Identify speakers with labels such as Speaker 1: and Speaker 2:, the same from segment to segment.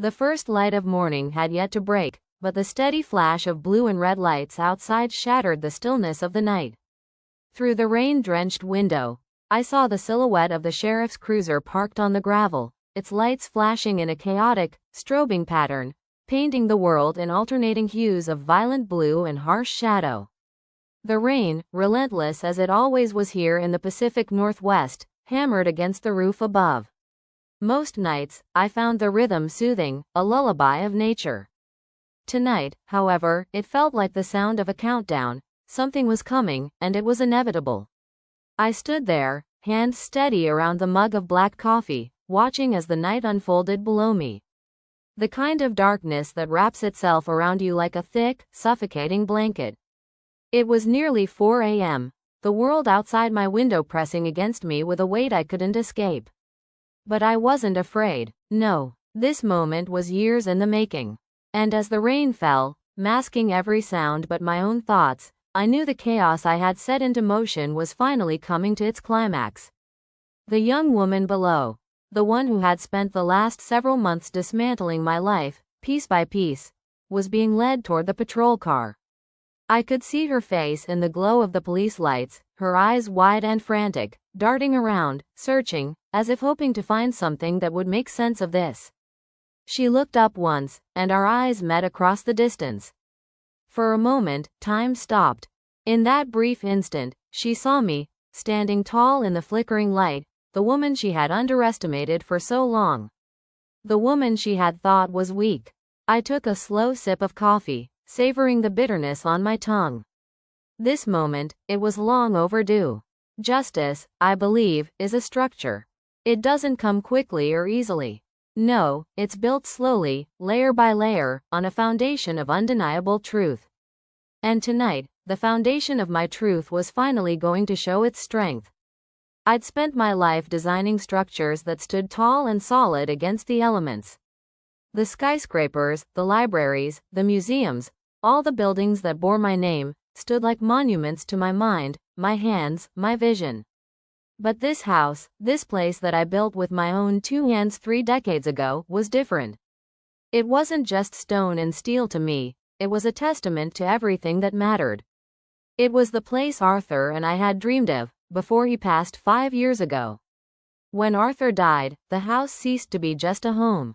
Speaker 1: The first light of morning had yet to break, but the steady flash of blue and red lights outside shattered the stillness of the night. Through the rain-drenched window, I saw the silhouette of the sheriff's cruiser parked on the gravel, its lights flashing in a chaotic, strobing pattern, painting the world in alternating hues of violent blue and harsh shadow. The rain, relentless as it always was here in the Pacific Northwest, hammered against the roof above. Most nights, I found the rhythm soothing, a lullaby of nature. Tonight, however, it felt like the sound of a countdown. Something was coming, and it was inevitable. I stood there, hands steady around the mug of black coffee, watching as the night unfolded below me. The kind of darkness that wraps itself around you like a thick, suffocating blanket. It was nearly 4 a.m., the world outside my window pressing against me with a weight I couldn't escape. But I wasn't afraid. No, this moment was years in the making. And as the rain fell, masking every sound but my own thoughts, I knew the chaos I had set into motion was finally coming to its climax. The young woman below, the one who had spent the last several months dismantling my life, piece by piece, was being led toward the patrol car. I could see her face in the glow of the police lights, her eyes wide and frantic, darting around, searching, as if hoping to find something that would make sense of this. She looked up once, and our eyes met across the distance. For a moment, time stopped. In that brief instant, she saw me, standing tall in the flickering light, the woman she had underestimated for so long. The woman she had thought was weak. I took a slow sip of coffee, savoring the bitterness on my tongue. This moment, it was long overdue. Justice, I believe, is a structure. It doesn't come quickly or easily. No, it's built slowly, layer by layer, on a foundation of undeniable truth. And tonight, the foundation of my truth was finally going to show its strength. I'd spent my life designing structures that stood tall and solid against the elements. The skyscrapers, the libraries, the museums, all the buildings that bore my name, stood like monuments to my mind, my hands, my vision. But this house, this place that I built with my own 2 hands 3 decades ago, was different. It wasn't just stone and steel to me, it was a testament to everything that mattered. It was the place Arthur and I had dreamed of, before he passed 5 years ago. When Arthur died, the house ceased to be just a home.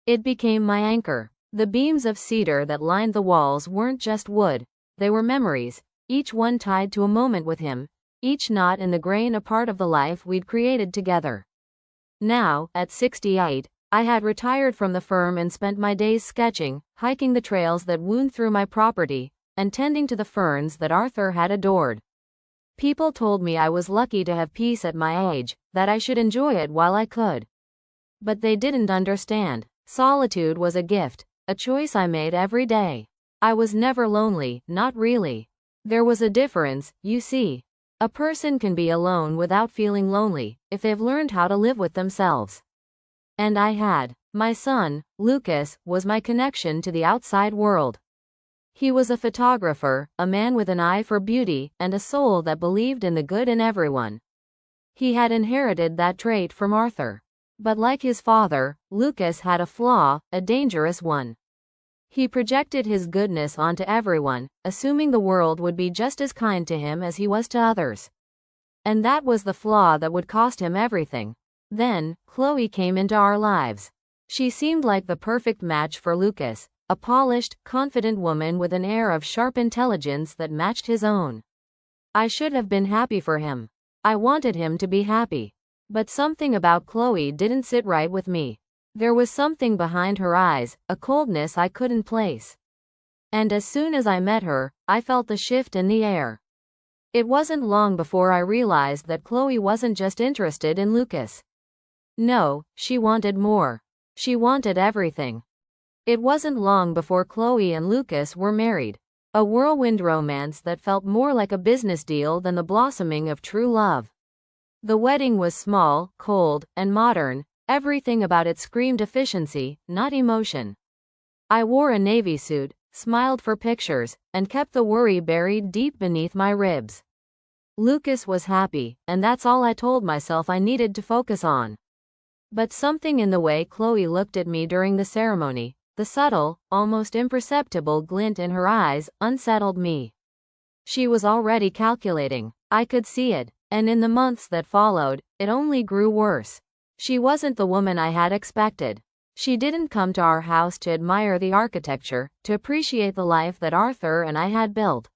Speaker 1: It became my anchor. The beams of cedar that lined the walls weren't just wood, they were memories, each one tied to a moment with him, each knot in the grain a part of the life we'd created together. Now, at 68, I had retired from the firm and spent my days sketching, hiking the trails that wound through my property, and tending to the ferns that Arthur had adored. People told me I was lucky to have peace at my age, that I should enjoy it while I could. But they didn't understand. Solitude was a gift, a choice I made every day. I was never lonely, not really. There was a difference, you see. A person can be alone without feeling lonely, if they've learned how to live with themselves. And I had. My son, Lucas, was my connection to the outside world. He was a photographer, a man with an eye for beauty, and a soul that believed in the good in everyone. He had inherited that trait from Arthur. But like his father, Lucas had a flaw, a dangerous one. He projected his goodness onto everyone, assuming the world would be just as kind to him as he was to others. And that was the flaw that would cost him everything. Then, Chloe came into our lives. She seemed like the perfect match for Lucas, a polished, confident woman with an air of sharp intelligence that matched his own. I should have been happy for him. I wanted him to be happy. But something about Chloe didn't sit right with me. There was something behind her eyes, a coldness I couldn't place. And as soon as I met her, I felt the shift in the air. It wasn't long before I realized that Chloe wasn't just interested in Lucas. No, she wanted more. She wanted everything. It wasn't long before Chloe and Lucas were married. A whirlwind romance that felt more like a business deal than the blossoming of true love. The wedding was small, cold, and modern. Everything about it screamed efficiency, not emotion. I wore a navy suit, smiled for pictures, and kept the worry buried deep beneath my ribs. Lucas was happy, and that's all I told myself I needed to focus on. But something in the way Chloe looked at me during the ceremony, the subtle, almost imperceptible glint in her eyes, unsettled me. She was already calculating. I could see it, and in the months that followed, it only grew worse. She wasn't the woman I had expected. She didn't come to our house to admire the architecture, to appreciate the life that Arthur and I had built.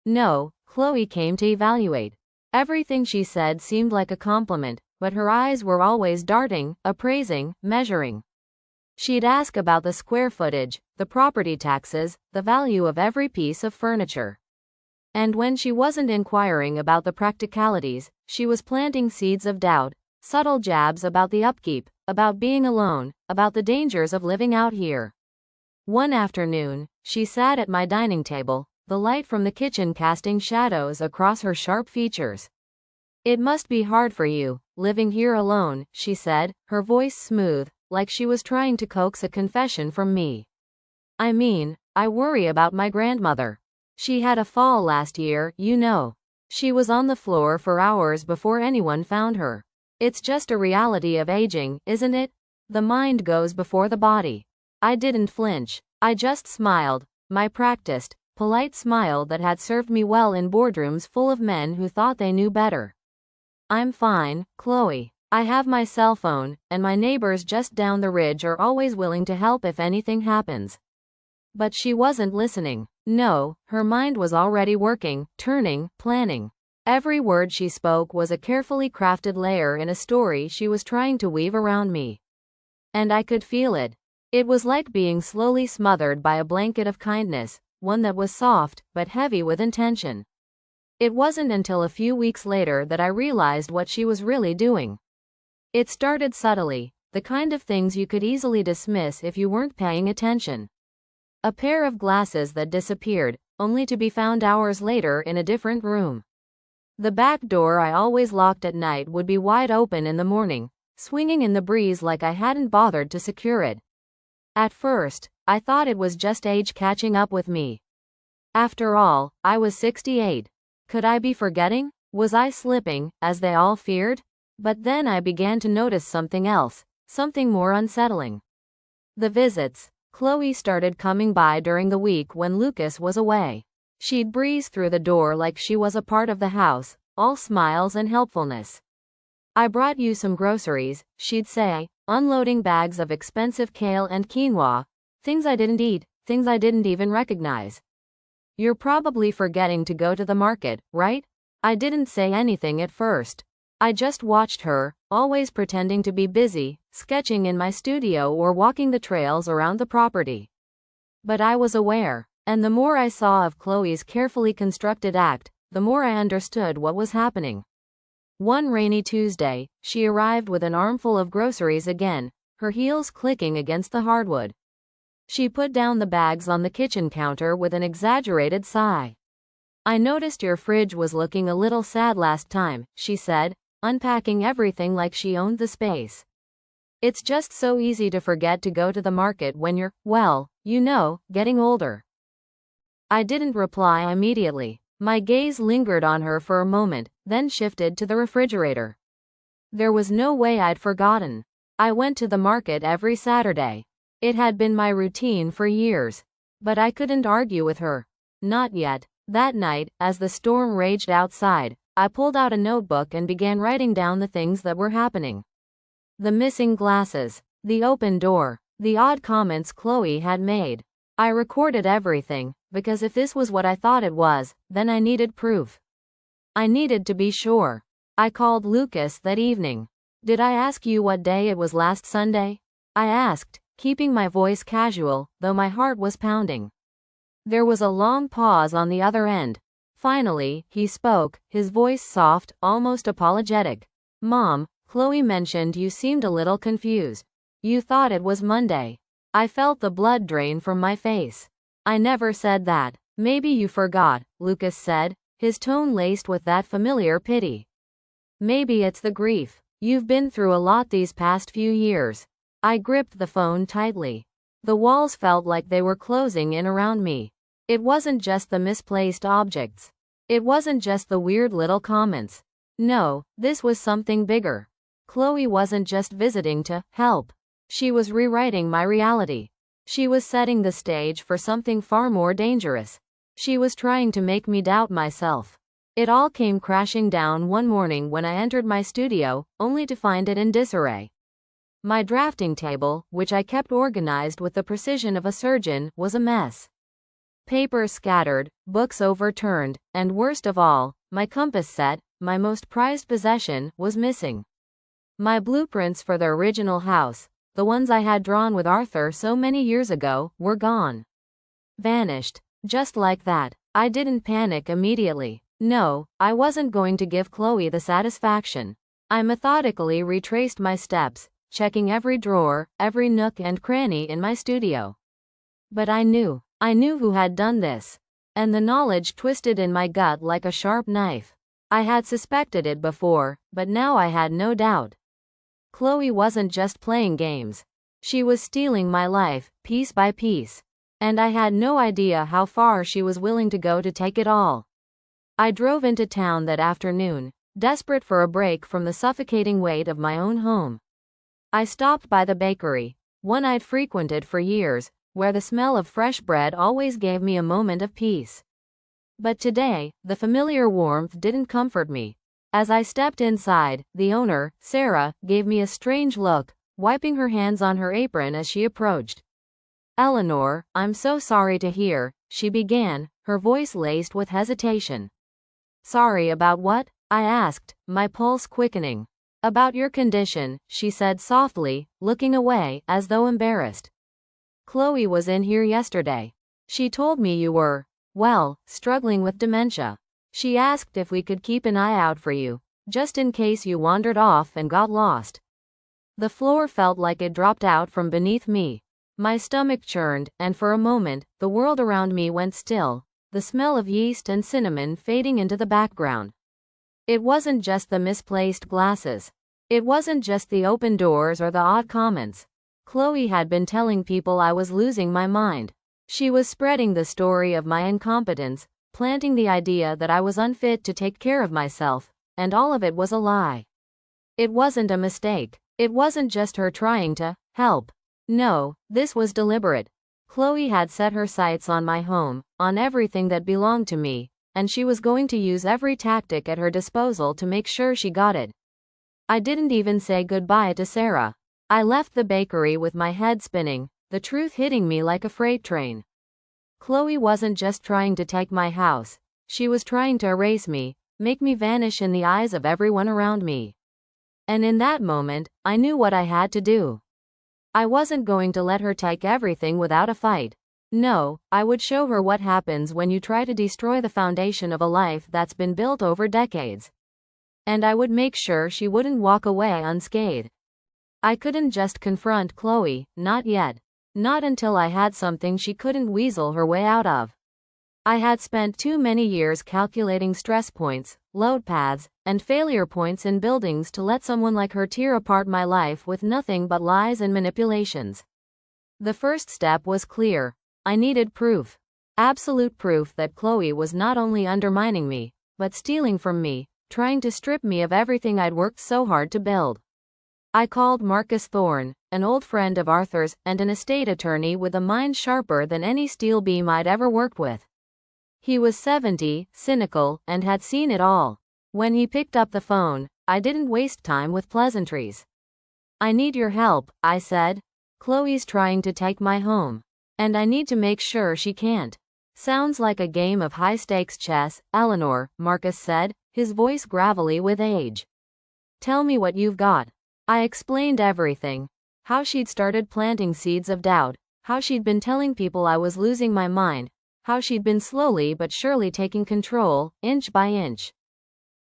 Speaker 1: No, Chloe came to evaluate. Everything she said seemed like a compliment, but her eyes were always darting, appraising, measuring. She'd ask about the square footage, the property taxes, the value of every piece of furniture. And when she wasn't inquiring about the practicalities, she was planting seeds of doubt, subtle jabs about the upkeep, about being alone, about the dangers of living out here. One afternoon, she sat at my dining table, the light from the kitchen casting shadows across her sharp features. "It must be hard for you, living here alone," she said, her voice smooth, like she was trying to coax a confession from me. "I mean, I worry about my grandmother. She had a fall last year, you know. She was on the floor for hours before anyone found her. It's just a reality of aging, isn't it? The mind goes before the body." I didn't flinch. I just smiled, my practiced, polite smile that had served me well in boardrooms full of men who thought they knew better. "I'm fine, Chloe. I have my cell phone, and my neighbors just down the ridge are always willing to help if anything happens." But she wasn't listening. No, her mind was already working, turning, planning. Every word she spoke was a carefully crafted layer in a story she was trying to weave around me. And I could feel it. It was like being slowly smothered by a blanket of kindness, one that was soft, but heavy with intention. It wasn't until a few weeks later that I realized what she was really doing. It started subtly, the kind of things you could easily dismiss if you weren't paying attention. A pair of glasses that disappeared, only to be found hours later in a different room. The back door I always locked at night would be wide open in the morning, swinging in the breeze like I hadn't bothered to secure it. At first, I thought it was just age catching up with me. After all, I was 68. Could I be forgetting? Was I slipping, as they all feared? But then I began to notice something else, something more unsettling. The visits. Chloe started coming by during the week when Lucas was away. She'd breeze through the door like she was a part of the house, all smiles and helpfulness. "I brought you some groceries," she'd say, unloading bags of expensive kale and quinoa, things I didn't eat, things I didn't even recognize. "You're probably forgetting to go to the market, right?" I didn't say anything at first. I just watched her, always pretending to be busy, sketching in my studio or walking the trails around the property. But I was aware, and the more I saw of Chloe's carefully constructed act, the more I understood what was happening. One rainy Tuesday, she arrived with an armful of groceries again, her heels clicking against the hardwood. She put down the bags on the kitchen counter with an exaggerated sigh. "I noticed your fridge was looking a little sad last time," she said, unpacking everything like she owned the space. "It's just so easy to forget to go to the market when you're, well, you know, getting older." I didn't reply immediately. My gaze lingered on her for a moment, then shifted to the refrigerator. There was no way I'd forgotten. I went to the market every Saturday. It had been my routine for years. But I couldn't argue with her. Not yet. That night, as the storm raged outside, I pulled out a notebook and began writing down the things that were happening. The missing glasses, the open door, the odd comments Chloe had made. I recorded everything, because if this was what I thought it was, then I needed proof. I needed to be sure. I called Lucas that evening. "Did I ask you what day it was last Sunday?" I asked, keeping my voice casual, though my heart was pounding. There was a long pause on the other end. Finally, he spoke, his voice soft, almost apologetic. "Mom, Chloe mentioned you seemed a little confused. You thought it was Monday." I felt the blood drain from my face. "I never said that." "Maybe you forgot," Lucas said, his tone laced with that familiar pity. "Maybe it's the grief. You've been through a lot these past few years." I gripped the phone tightly. The walls felt like they were closing in around me. It wasn't just the misplaced objects. It wasn't just the weird little comments. No, this was something bigger. Chloe wasn't just visiting to help. She was rewriting my reality. She was setting the stage for something far more dangerous. She was trying to make me doubt myself. It all came crashing down one morning when I entered my studio, only to find it in disarray. My drafting table, which I kept organized with the precision of a surgeon, was a mess. Papers scattered, books overturned, and worst of all, my compass set, my most prized possession, was missing. My blueprints for the original house, the ones I had drawn with Arthur so many years ago, were gone. Vanished. Just like that. I didn't panic immediately. No, I wasn't going to give Chloe the satisfaction. I methodically retraced my steps, checking every drawer, every nook and cranny in my studio. But I knew who had done this. And the knowledge twisted in my gut like a sharp knife. I had suspected it before, but now I had no doubt. Chloe wasn't just playing games. She was stealing my life, piece by piece. And I had no idea how far she was willing to go to take it all. I drove into town that afternoon, desperate for a break from the suffocating weight of my own home. I stopped by the bakery, one I'd frequented for years, where the smell of fresh bread always gave me a moment of peace. But today, the familiar warmth didn't comfort me. As I stepped inside, the owner, Sarah, gave me a strange look, wiping her hands on her apron as she approached. "Eleanor, I'm so sorry to hear," she began, her voice laced with hesitation. "Sorry about what?" I asked, my pulse quickening. "About your condition," she said softly, looking away, as though embarrassed. "Chloe was in here yesterday. She told me you were, well, struggling with dementia. She asked if we could keep an eye out for you, just in case you wandered off and got lost." The floor felt like it dropped out from beneath me. My stomach churned, and for a moment, the world around me went still, the smell of yeast and cinnamon fading into the background. It wasn't just the misplaced glasses. It wasn't just the open doors or the odd comments. Chloe had been telling people I was losing my mind. She was spreading the story of my incompetence, planting the idea that I was unfit to take care of myself, and all of it was a lie. It wasn't a mistake. It wasn't just her trying to help. No, this was deliberate. Chloe had set her sights on my home, on everything that belonged to me, and she was going to use every tactic at her disposal to make sure she got it. I didn't even say goodbye to Sarah. I left the bakery with my head spinning, the truth hitting me like a freight train. Chloe wasn't just trying to take my house. She was trying to erase me, make me vanish in the eyes of everyone around me. And in that moment, I knew what I had to do. I wasn't going to let her take everything without a fight. No, I would show her what happens when you try to destroy the foundation of a life that's been built over decades. And I would make sure she wouldn't walk away unscathed. I couldn't just confront Chloe, not yet. Not until I had something she couldn't weasel her way out of. I had spent too many years calculating stress points, load paths, and failure points in buildings to let someone like her tear apart my life with nothing but lies and manipulations. The first step was clear. I needed proof. Absolute proof that Chloe was not only undermining me, but stealing from me, trying to strip me of everything I'd worked so hard to build. I called Marcus Thorne, an old friend of Arthur's and an estate attorney with a mind sharper than any steel beam I'd ever worked with. He was 70, cynical, and had seen it all. When he picked up the phone, I didn't waste time with pleasantries. "I need your help," I said. "Chloe's trying to take my home. And I need to make sure she can't." "Sounds like a game of high-stakes chess, Eleanor," Marcus said, his voice gravelly with age. "Tell me what you've got." I explained everything. How she'd started planting seeds of doubt, how she'd been telling people I was losing my mind, how she'd been slowly but surely taking control, inch by inch.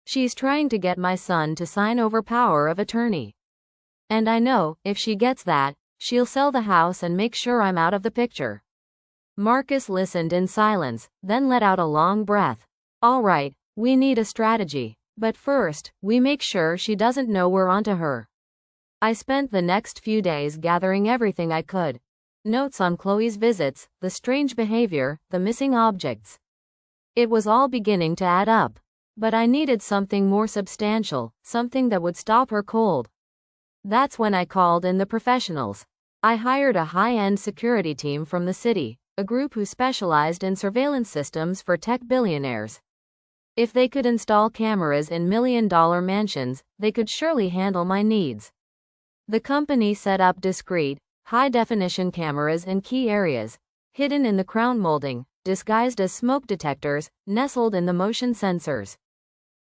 Speaker 1: "She's trying to get my son to sign over power of attorney. And I know, if she gets that, she'll sell the house and make sure I'm out of the picture." Marcus listened in silence, then let out a long breath. "All right, we need a strategy. But first, we make sure she doesn't know we're onto her." I spent the next few days gathering everything I could. Notes on Chloe's visits, the strange behavior, the missing objects. It was all beginning to add up. But I needed something more substantial, something that would stop her cold. That's when I called in the professionals. I hired a high-end security team from the city, a group who specialized in surveillance systems for tech billionaires. If they could install cameras in million-dollar mansions, they could surely handle my needs. The company set up discreet, high-definition cameras in key areas, hidden in the crown molding, disguised as smoke detectors, nestled in the motion sensors.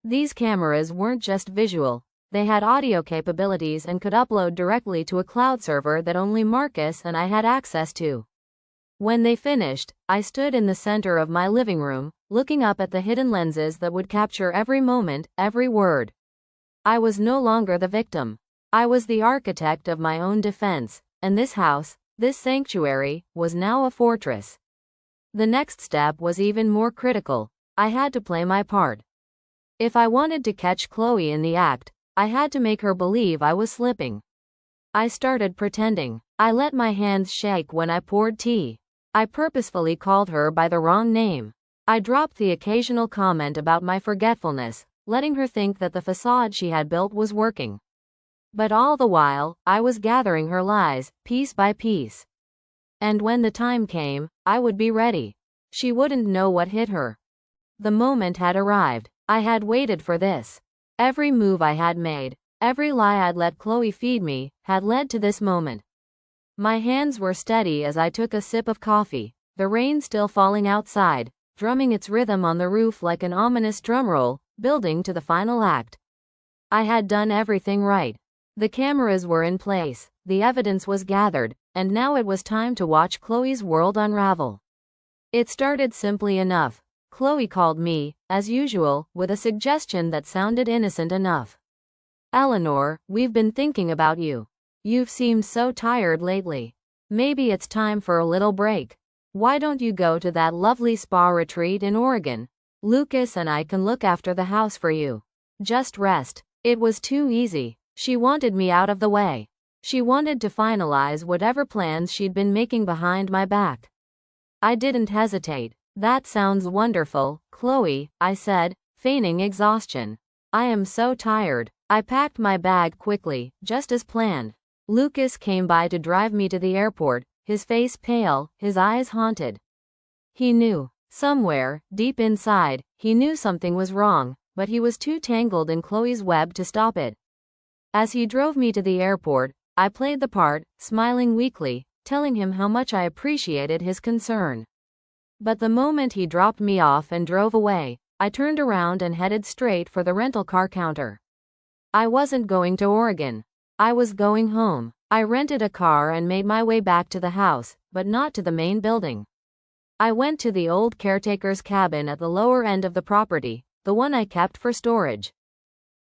Speaker 1: These cameras weren't just visual, they had audio capabilities and could upload directly to a cloud server that only Marcus and I had access to. When they finished, I stood in the center of my living room, looking up at the hidden lenses that would capture every moment, every word. I was no longer the victim. I was the architect of my own defense, and this house, this sanctuary, was now a fortress. The next step was even more critical. I had to play my part. If I wanted to catch Chloe in the act, I had to make her believe I was slipping. I started pretending. I let my hands shake when I poured tea. I purposefully called her by the wrong name. I dropped the occasional comment about my forgetfulness, letting her think that the facade she had built was working. But all the while, I was gathering her lies, piece by piece. And when the time came, I would be ready. She wouldn't know what hit her. The moment had arrived. I had waited for this. Every move I had made, every lie I'd let Chloe feed me, had led to this moment. My hands were steady as I took a sip of coffee, the rain still falling outside, drumming its rhythm on the roof like an ominous drumroll, building to the final act. I had done everything right. The cameras were in place, the evidence was gathered, and now it was time to watch Chloe's world unravel. It started simply enough. Chloe called me, as usual, with a suggestion that sounded innocent enough. "Eleanor, we've been thinking about you. You've seemed so tired lately. Maybe it's time for a little break. Why don't you go to that lovely spa retreat in Oregon? Lucas and I can look after the house for you. Just rest." It was too easy. She wanted me out of the way. She wanted to finalize whatever plans she'd been making behind my back. I didn't hesitate. "That sounds wonderful, Chloe," I said, feigning exhaustion. "I am so tired." I packed my bag quickly, just as planned. Lucas came by to drive me to the airport, his face pale, his eyes haunted. He knew. Somewhere, deep inside, he knew something was wrong, but he was too tangled in Chloe's web to stop it. As he drove me to the airport, I played the part, smiling weakly, telling him how much I appreciated his concern. But the moment he dropped me off and drove away, I turned around and headed straight for the rental car counter. I wasn't going to Oregon. I was going home. I rented a car and made my way back to the house, but not to the main building. I went to the old caretaker's cabin at the lower end of the property, the one I kept for storage.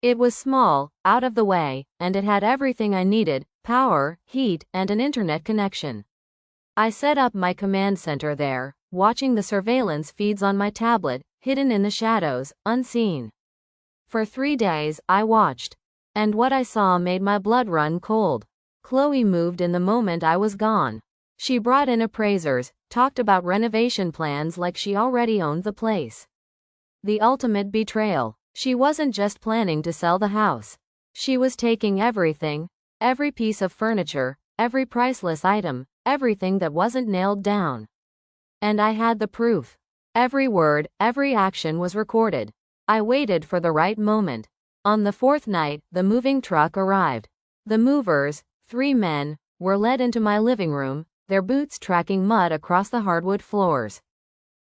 Speaker 1: It was small, out of the way, and it had everything I needed: power, heat, and an internet connection. I set up my command center there, watching the surveillance feeds on my tablet, hidden in the shadows, unseen. For 3 days, I watched. And what I saw made my blood run cold. Chloe moved in the moment I was gone. She brought in appraisers, talked about renovation plans like she already owned the place. The ultimate betrayal. She wasn't just planning to sell the house. She was taking everything, every piece of furniture, every priceless item, everything that wasn't nailed down. And I had the proof. Every word, every action was recorded. I waited for the right moment. On the 4th night, the moving truck arrived. The movers, 3 men, were led into my living room, their boots tracking mud across the hardwood floors.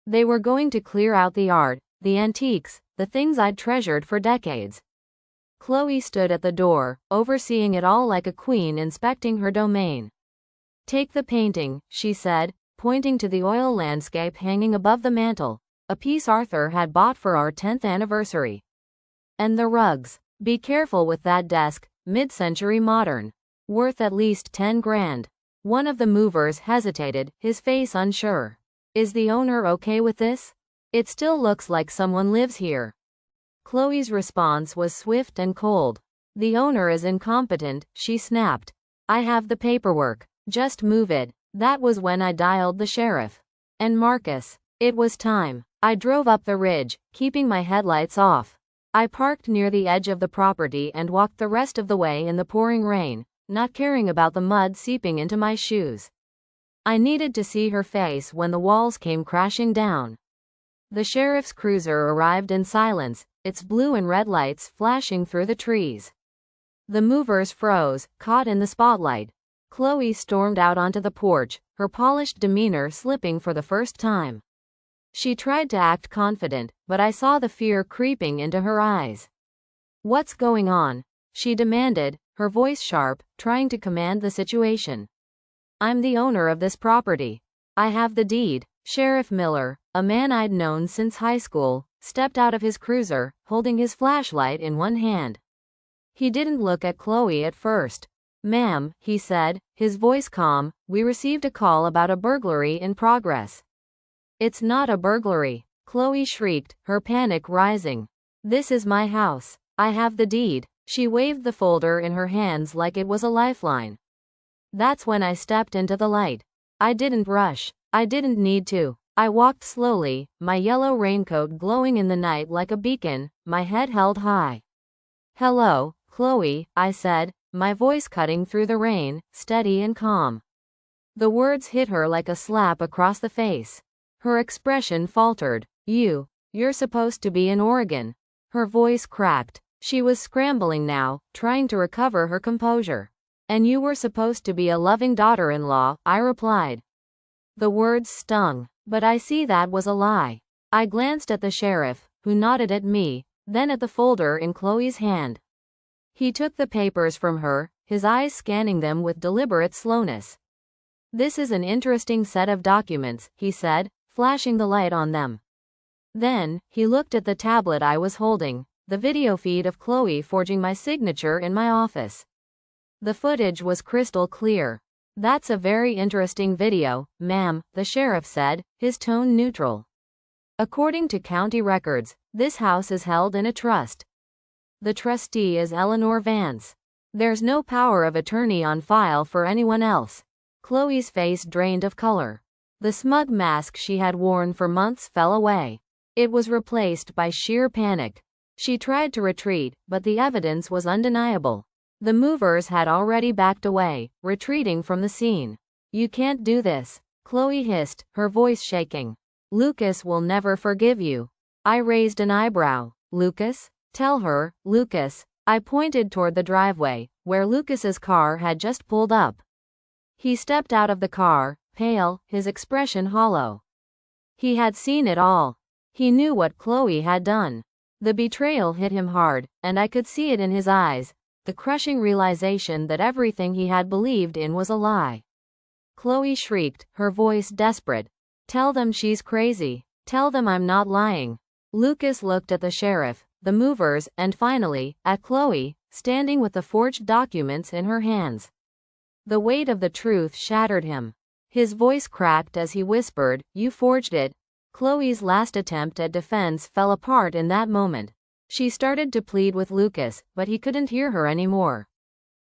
Speaker 1: They were going to clear out the art, the antiques, the things I'd treasured for decades. Chloe stood at the door, overseeing it all like a queen inspecting her domain. "Take the painting," she said, pointing to the oil landscape hanging above the mantel, a piece Arthur had bought for our 10th anniversary. "And the rugs. Be careful with that desk, mid-century modern. Worth at least 10 grand. One of the movers hesitated, his face unsure. "Is the owner okay with this? It still looks like someone lives here." Chloe's response was swift and cold. "The owner is incompetent," she snapped. "I have the paperwork. Just move it." That was when I dialed the sheriff. And Marcus. It was time. I drove up the ridge, keeping my headlights off. I parked near the edge of the property and walked the rest of the way in the pouring rain, not caring about the mud seeping into my shoes. I needed to see her face when the walls came crashing down. The sheriff's cruiser arrived in silence, its blue and red lights flashing through the trees. The movers froze, caught in the spotlight. Chloe stormed out onto the porch, her polished demeanor slipping for the first time. She tried to act confident, but I saw the fear creeping into her eyes. "What's going on?" she demanded, her voice sharp, trying to command the situation. "I'm the owner of this property. I have the deed." Sheriff Miller, a man I'd known since high school, stepped out of his cruiser, holding his flashlight in one hand. He didn't look at Chloe at first. "Ma'am," he said, his voice calm, "we received a call about a burglary in progress." "It's not a burglary," Chloe shrieked, her panic rising. "This is my house. I have the deed." She waved the folder in her hands like it was a lifeline. That's when I stepped into the light. I didn't rush. I didn't need to. I walked slowly, my yellow raincoat glowing in the night like a beacon, my head held high. "Hello, Chloe," I said, my voice cutting through the rain, steady and calm. The words hit her like a slap across the face. Her expression faltered. You're supposed to be in Oregon." Her voice cracked. She was scrambling now, trying to recover her composure. "And you were supposed to be a loving daughter-in-law," I replied. The words stung, but I see that was a lie. I glanced at the sheriff, who nodded at me, then at the folder in Chloe's hand. He took the papers from her, his eyes scanning them with deliberate slowness. "This is an interesting set of documents," he said, flashing the light on them. Then, he looked at the tablet I was holding, the video feed of Chloe forging my signature in my office. The footage was crystal clear. "That's a very interesting video, ma'am," the sheriff said, his tone neutral. "According to county records, this house is held in a trust. The trustee is Eleanor Vance. There's no power of attorney on file for anyone else." Chloe's face drained of color. The smug mask she had worn for months fell away. It was replaced by sheer panic. She tried to retreat, but the evidence was undeniable. The movers had already backed away, retreating from the scene. "You can't do this," Chloe hissed, her voice shaking. "Lucas will never forgive you." I raised an eyebrow. "Lucas? Tell her, Lucas." I pointed toward the driveway, where Lucas's car had just pulled up. He stepped out of the car, pale, his expression hollow. He had seen it all. He knew what Chloe had done. The betrayal hit him hard, and I could see it in his eyes, the crushing realization that everything he had believed in was a lie. Chloe shrieked, her voice desperate. "Tell them she's crazy. Tell them I'm not lying." Lucas looked at the sheriff, the movers, and finally, at Chloe, standing with the forged documents in her hands. The weight of the truth shattered him. His voice cracked as he whispered, "You forged it." Chloe's last attempt at defense fell apart in that moment. She started to plead with Lucas, but he couldn't hear her anymore.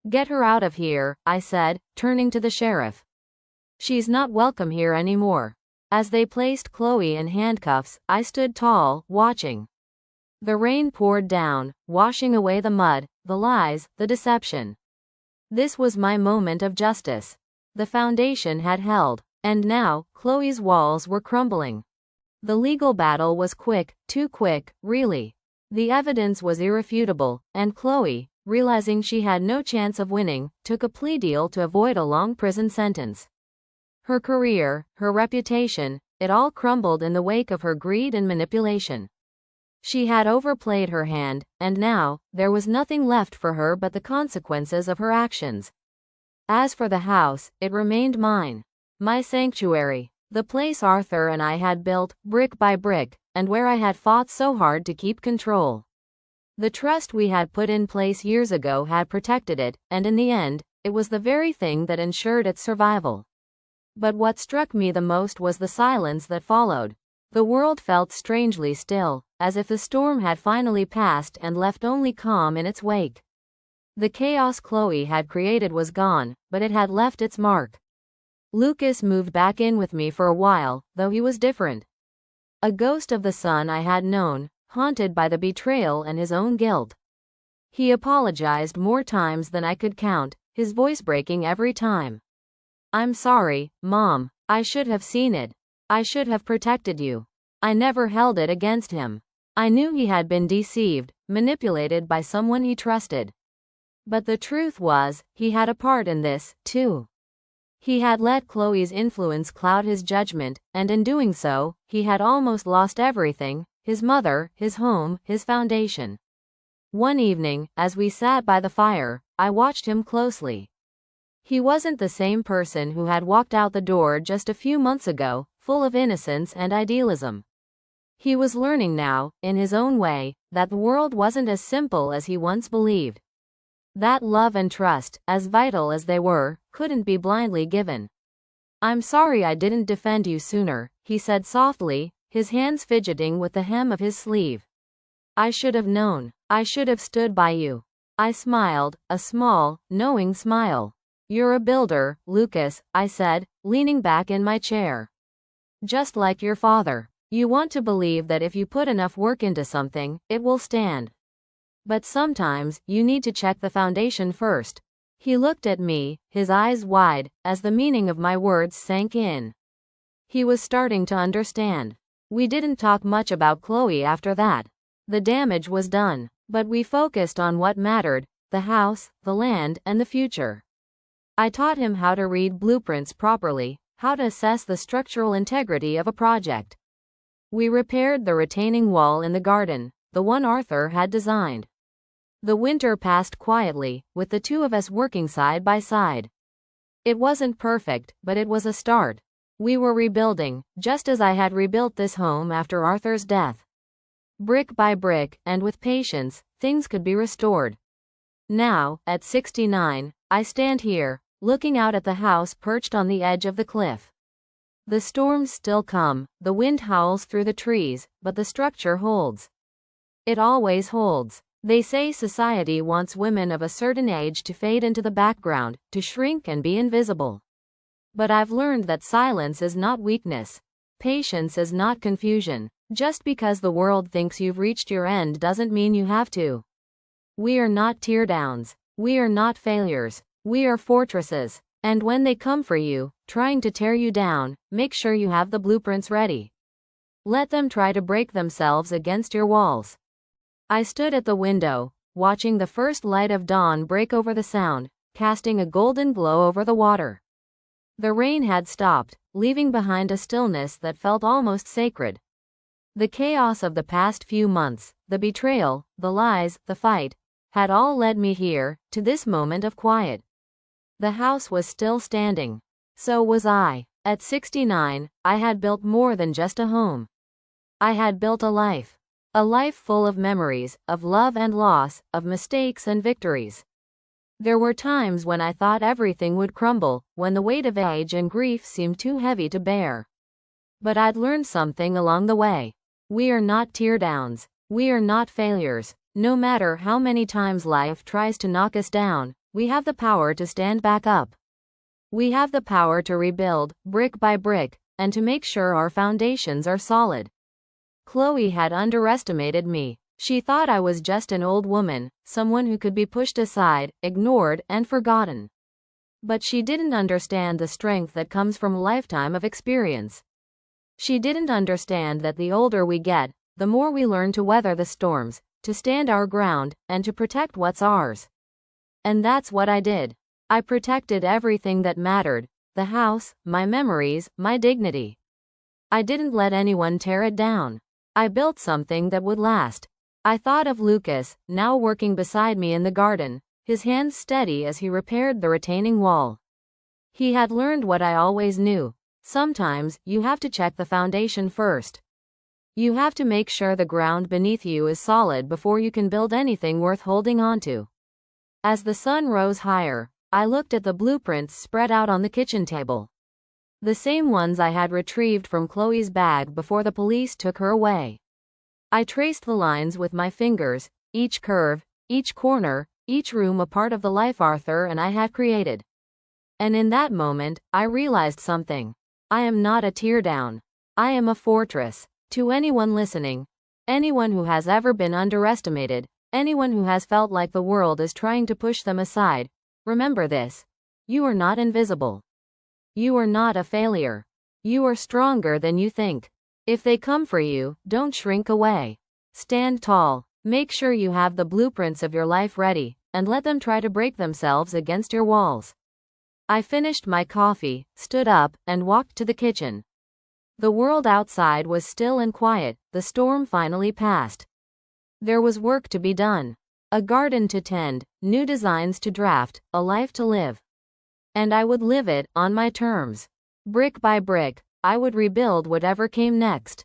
Speaker 1: "Get her out of here," I said, turning to the sheriff. "She's not welcome here anymore." As they placed Chloe in handcuffs, I stood tall, watching. The rain poured down, washing away the mud, the lies, the deception. This was my moment of justice. The foundation had held, and now, Chloe's walls were crumbling. The legal battle was quick, too quick, really. The evidence was irrefutable, and Chloe, realizing she had no chance of winning, took a plea deal to avoid a long prison sentence. Her career, her reputation, it all crumbled in the wake of her greed and manipulation. She had overplayed her hand, and now, there was nothing left for her but the consequences of her actions. As for the house, it remained mine. My sanctuary. The place Arthur and I had built, brick by brick, and where I had fought so hard to keep control. The trust we had put in place years ago had protected it, and in the end, it was the very thing that ensured its survival. But what struck me the most was the silence that followed. The world felt strangely still, as if the storm had finally passed and left only calm in its wake. The chaos Chloe had created was gone, but it had left its mark. Lucas moved back in with me for a while, though he was different. A ghost of the son I had known, haunted by the betrayal and his own guilt. He apologized more times than I could count, his voice breaking every time. I'm sorry, Mom. I should have seen it. I should have protected you. I never held it against him. I knew he had been deceived, manipulated by someone he trusted. But the truth was, he had a part in this, too. He had let Chloe's influence cloud his judgment, and in doing so, he had almost lost everything: his mother, his home, his foundation. One evening, as we sat by the fire, I watched him closely. He wasn't the same person who had walked out the door just a few months ago, full of innocence and idealism. He was learning now, in his own way, that the world wasn't as simple as he once believed. That love and trust, as vital as they were, couldn't be blindly given. I'm sorry I didn't defend you sooner, he said softly, his hands fidgeting with the hem of his sleeve. I should have known. I should have stood by you. I smiled, a small, knowing smile. You're a builder, Lucas, I said, leaning back in my chair. Just like your father. You want to believe that if you put enough work into something, it will stand. But sometimes, you need to check the foundation first. He looked at me, his eyes wide, as the meaning of my words sank in. He was starting to understand. We didn't talk much about Chloe after that. The damage was done, but we focused on what mattered: the house, the land, and the future. I taught him how to read blueprints properly, how to assess the structural integrity of a project. We repaired the retaining wall in the garden, the one Arthur had designed. The winter passed quietly, with the two of us working side by side. It wasn't perfect, but it was a start. We were rebuilding, just as I had rebuilt this home after Arthur's death. Brick by brick, and with patience, things could be restored. Now, at 69, I stand here, looking out at the house perched on the edge of the cliff. The storms still come, the wind howls through the trees, but the structure holds. It always holds. They say society wants women of a certain age to fade into the background, to shrink and be invisible. But I've learned that silence is not weakness. Patience is not confusion. Just because the world thinks you've reached your end doesn't mean you have to. We are not teardowns. We are not failures. We are fortresses. And when they come for you, trying to tear you down, make sure you have the blueprints ready. Let them try to break themselves against your walls. I stood at the window, watching the first light of dawn break over the sound, casting a golden glow over the water. The rain had stopped, leaving behind a stillness that felt almost sacred. The chaos of the past few months, the betrayal, the lies, the fight, had all led me here, to this moment of quiet. The house was still standing. So was I. At 69, I had built more than just a home. I had built a life. A life full of memories, of love and loss, of mistakes and victories. There were times when I thought everything would crumble, when the weight of age and grief seemed too heavy to bear. But I'd learned something along the way. We are not teardowns. We are not failures. No matter how many times life tries to knock us down, we have the power to stand back up. We have the power to rebuild, brick by brick, and to make sure our foundations are solid. Chloe had underestimated me. She thought I was just an old woman, someone who could be pushed aside, ignored, and forgotten. But she didn't understand the strength that comes from a lifetime of experience. She didn't understand that the older we get, the more we learn to weather the storms, to stand our ground, and to protect what's ours. And that's what I did. I protected everything that mattered: the house, my memories, my dignity. I didn't let anyone tear it down. I built something that would last. I thought of Lucas, now working beside me in the garden, his hands steady as he repaired the retaining wall. He had learned what I always knew. Sometimes, you have to check the foundation first. You have to make sure the ground beneath you is solid before you can build anything worth holding onto. As the sun rose higher, I looked at the blueprints spread out on the kitchen table. The same ones I had retrieved from Chloe's bag before the police took her away. I traced the lines with my fingers, each curve, each corner, each room a part of the life Arthur and I had created. And in that moment, I realized something. I am not a teardown. I am a fortress. To anyone listening, anyone who has ever been underestimated, anyone who has felt like the world is trying to push them aside, Remember this. You are not invisible. You are not a failure. You are stronger than you think. If they come for you, don't shrink away. Stand tall. Make sure you have the blueprints of your life ready, and let them try to break themselves against your walls. I finished my coffee, stood up, and walked to the kitchen. The world outside was still and quiet. The storm finally passed. There was work to be done. A garden to tend, new designs to draft, a life to live. And I would live it, on my terms. Brick by brick, I would rebuild whatever came next.